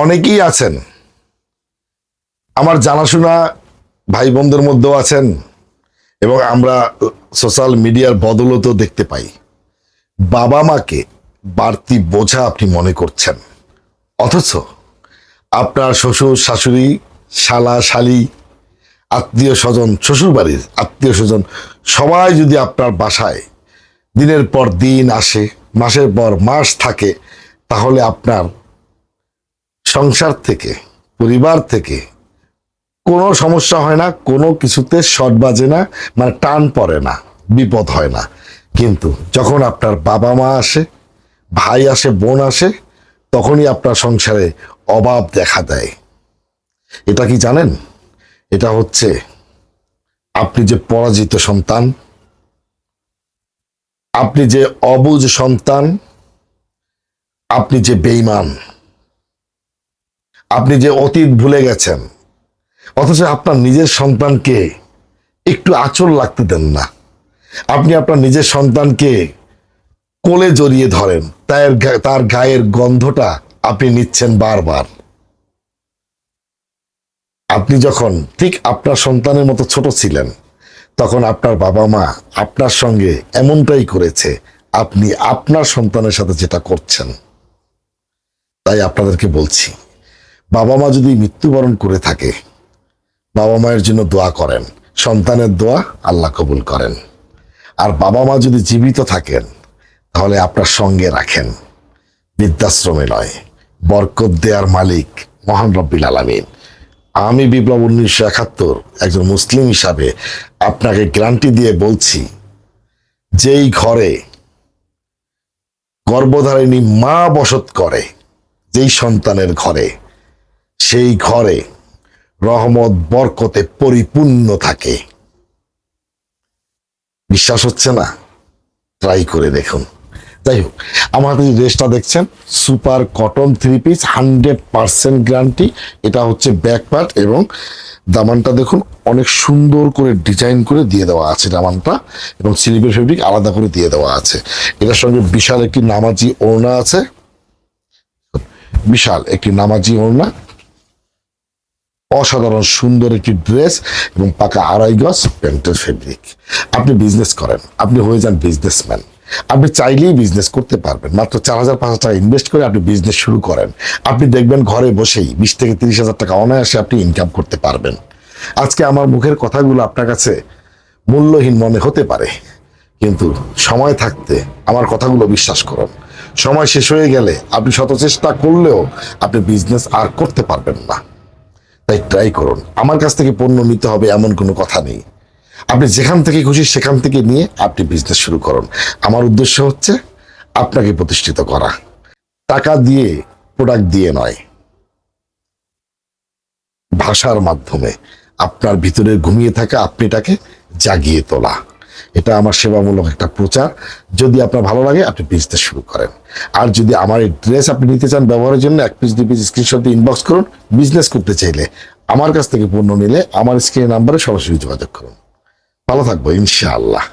অনেকেই আছেন, আমার জানাশোনা ভাই বোনদের মধ্যেও আছেন, এবং আমরা সোশ্যাল মিডিয়ার বদৌলতেও দেখতে পাই, বাবা মাকে বাড়তি বোঝা আপনি মনে করছেন, অথচ আপনার শ্বশুর শাশুড়ি, শালা শালি, আত্মীয় স্বজন, শ্বশুর বাড়ির আত্মীয় স্বজন সবাই যদি আপনার বাসায় দিনের পর দিন আসে, মাসের পর মাস থাকে, তাহলে আপনার সংসার থেকে, পরিবার থেকে কোনো সমস্যা হয় না, কোনো কিছুতে শর্ট বাজে না, মানে টান পড়ে না, বিপদ হয় না। কিন্তু যখন আপনার বাবা মা আসে, ভাই আসে, বোন আসে, তখনই আপনার সংসারে অভাব দেখা দেয়। এটা কি জানেন? এটা হচ্ছে আপনি যে পরাজিত সন্তান, আপনি যে অবুঝ সন্তান, আপনি যে বেঈমান, আপনি যে অতীত ভুলে গেছেন, অথচ আপনার নিজের সন্তানকে একটু আঁচল লাগতে দেন না। আপনি আপনার নিজের সন্তানকে কোলে জড়িয়ে ধরেন, তার গায়ের গন্ধটা আপনি নিচ্ছেন বারবার। আপনি যখন ঠিক আপনার সন্তানের মতো ছোট ছিলেন, তখন আপনার বাবা মা আপনার সঙ্গে এমনটাই করেছে আপনি আপনার সন্তানের সাথে যেটা করছেন। তাই আপনাদেরকে বলছি, বাবা মা যদি মৃত্যুবরণ করে থাকে, বাবা মায়ের জন্য দোয়া করেন, সন্তানের দোয়া আল্লাহ কবুল করেন। আর বাবা মা যদি জীবিত থাকেন, তাহলে আপনার সঙ্গে রাখেন, বৃদ্ধাশ্রমে নয়, বরকত দেয়ার মালিক মহান রব্বিল আলামিন। আমি বিপ্লব 1971 একজন মুসলিম হিসাবে আপনাকে গ্যারান্টি দিয়ে বলছি, যেই ঘরে গর্ভধারিণী মা বসত করে, যেই সন্তানের ঘরে, সেই ঘরে রহমত বরকতে পরিপূর্ণ থাকে। বিশ্বাস হচ্ছে না? ট্রাই করে দেখুন। যাই হোক, আমার হাতে যে ড্রেসটা দেখছেন, সুপার কটন 3 পিস, 100% গ্যারান্টি। এটা হচ্ছে ব্যাক পার্ট, এবং দামানটা দেখুন অনেক সুন্দর করে ডিজাইন করে দিয়ে দেওয়া আছে দামানটা, এবং স্লিপের ফেব্রিক আলাদা করে দিয়ে দেওয়া আছে। এটার সঙ্গে বিশাল একটি নামাজি ওড়না আছে, বিশাল একটি নামাজি ওড়না, অসাধারণ সুন্দর একটি ড্রেস, এবং পাকা 2.5 গজ প্যান্টের ফেব্রিক। আপনি বিজনেস করেন, আপনি হয়ে যান বিজনেসম্যান। আপনি চাইলেই বিজনেস করতে পারবেন। মাত্র 4,500 টাকা ইনভেস্ট করে আপনি বিজনেস শুরু করেন, আপনি দেখবেন ঘরে বসেই 20 থেকে 30,000 টাকা অনায়াসে আপনি ইনকাম করতে পারবেন। আজকে আমার মুখের কথাগুলো আপনার কাছে মূল্যহীন মনে হতে পারে, কিন্তু সময় থাকতে আমার কথাগুলো বিশ্বাস করুন। সময় শেষ হয়ে গেলে আপনি শত চেষ্টা করলেও আপনি বিজনেস আর করতে পারবেন না। তাই ট্রাই করুন। আমার কাছ থেকে পণ্য নিতে হবে এমন কোনো কথা নেই। আপনি যেখান থেকে খুশি সেখান থেকে নিয়ে আপনি বিজনেস শুরু করুন। আমার উদ্দেশ্য হচ্ছে আপনাকে প্রতিষ্ঠিত করা, টাকা দিয়ে, প্রোডাক্ট দিয়ে নয়, ভাষার মাধ্যমে আপনার ভিতরে ঘুমিয়ে থাকা আপনিটাকে জাগিয়ে তোলা। এটা আমার সেবামূলক একটা প্রচার। যদি আপনার ভালো লাগে আপনি বিজনেস শুরু করেন। আর যদি আমার এই ড্রেস আপনি নিতে চান ব্যবহারের জন্য, 1 পিস 2 পিস স্ক্রিনশট দিয়ে ইনবক্স করুন। বিজনেস করতে চাইলে, আমার কাছ থেকে পণ্য নিলে আমার স্ক্রিনের নাম্বারে সরাসরি যোগাযোগ করুন। ভালো থাকবো ইনশাআল্লাহ।